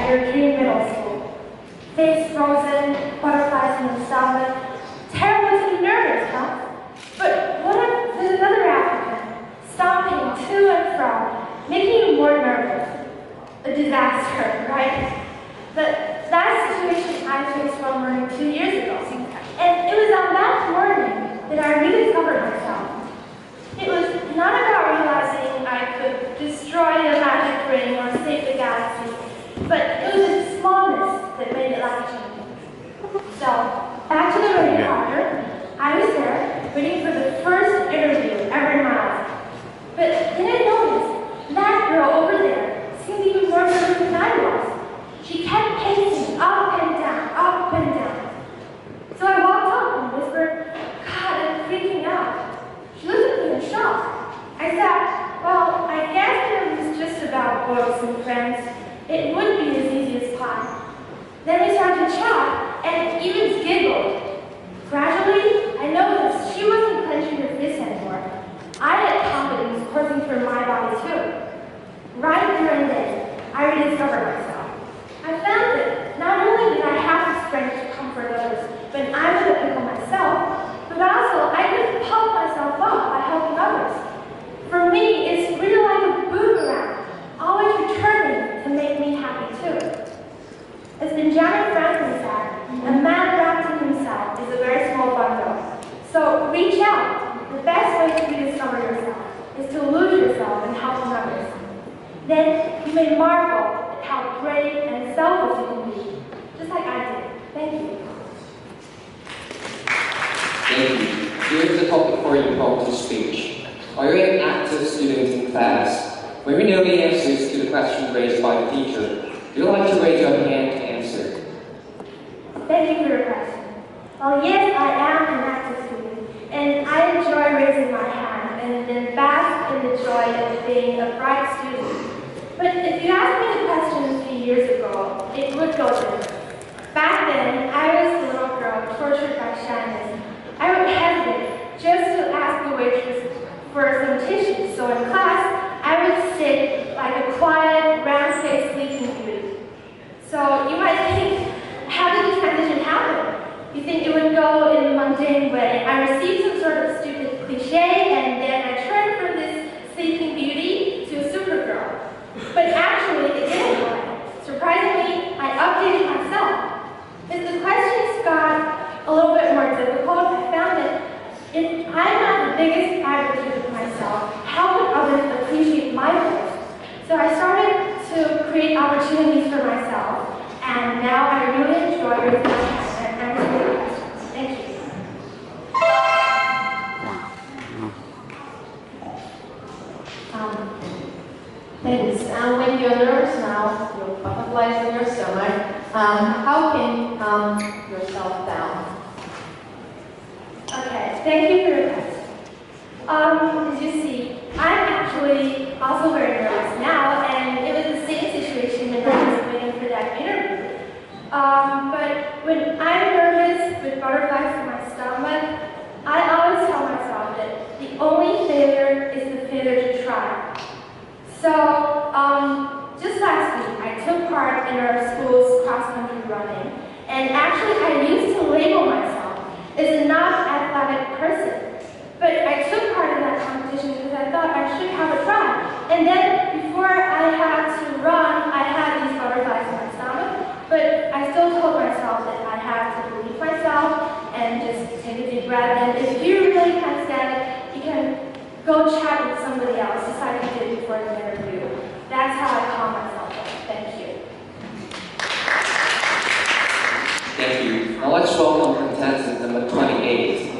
at your dream middle school. Face frozen, butterflies in the stomach. Terrible to be nervous, huh? But what if there's another applicant, stomping to and fro, making you more nervous? A disaster, right? But that situation I faced while learning 2 years ago. And it was on that morning that I rediscovered myself. It was not about realizing I could destroy the magic ring or save the galaxy, but it was the smallness that made it life-changing. So, back to the radio corner, I was there, waiting for the first interview ever in my life. But then I noticed that girl over there seemed even more nervous than I was. She kept pacing up and down, up and down. So I walked up and whispered, "God, I'm freaking out." She looked at me in shock. I said, "Well, I guess if it was just about books and friends, it would be as easy as pie." Then we started to chat and even giggled. Gradually, I noticed she wasn't clenching her fist anymore. I had confidence coursing through my body too. Right there and then, I rediscovered myself. I found that not only did I have the strength to comfort others when I was a pickle myself, but also I could pump myself up by helping others. For me, it's really like a boomerang, always returning to make me happy too. As Benjamin Franklin said, a man wrapped in himself is a very small bundle. So reach out. The best way to rediscover yourself is to lose yourself in helping others. Then you may marvel at how brave and selfless you can be, just like I did. Thank you. Thank you. Here's the topic for your impromptu speech. Are you an active student in class? When we know the answers to the question raised by the teacher, do you like to raise your hand to answer? Thank you for your question. Well, yes, I am an active student, and I enjoy raising my hand and then bask in the joy of being a bright student. But if you asked me the question a few years ago, it would go different. Back then, I was a little girl tortured by shyness. I would hesitate just to ask the waitress for some tissues, so in class, I would sit like a quiet, round-faced sleeping beauty. So you might think, how did the transition happen? You think it would go in a mundane way. I received some sort of stupid cliche, and then I turned from this sleeping beauty to a supergirl. But actually, it didn't happen. Surprisingly, I updated myself. As the questions got a little bit more difficult, I found that if I'm not the biggest advocate of myself, how would others appreciate my voice? So I started to create opportunities for myself, and now I really enjoy raising my hand and answering questions. Thank you. Thanks. When you're nervous now, your butterflies in your stomach, how can you calm yourself down? Okay, thank you for your question. As you see, I'm actually also very nervous now, and it was the same situation when I was waiting for that interview. But when I'm nervous with butterflies in my stomach, I always tell myself that the only failure is the failure to try. So, just last week, I took part in our school's cross-country running, and actually I used to label myself as a not-athletic person. But I took part in that competition because I thought I should have a try. And then, before I had to run, I had these butterflies in my stomach, but I still told myself that I had to believe myself and just take a deep breath, and if you really can't stand it, you can go chat with somebody else, just like I did before the interview. That's how I calm myself down. Thank you. Thank you. Now let's welcome contestant number 28.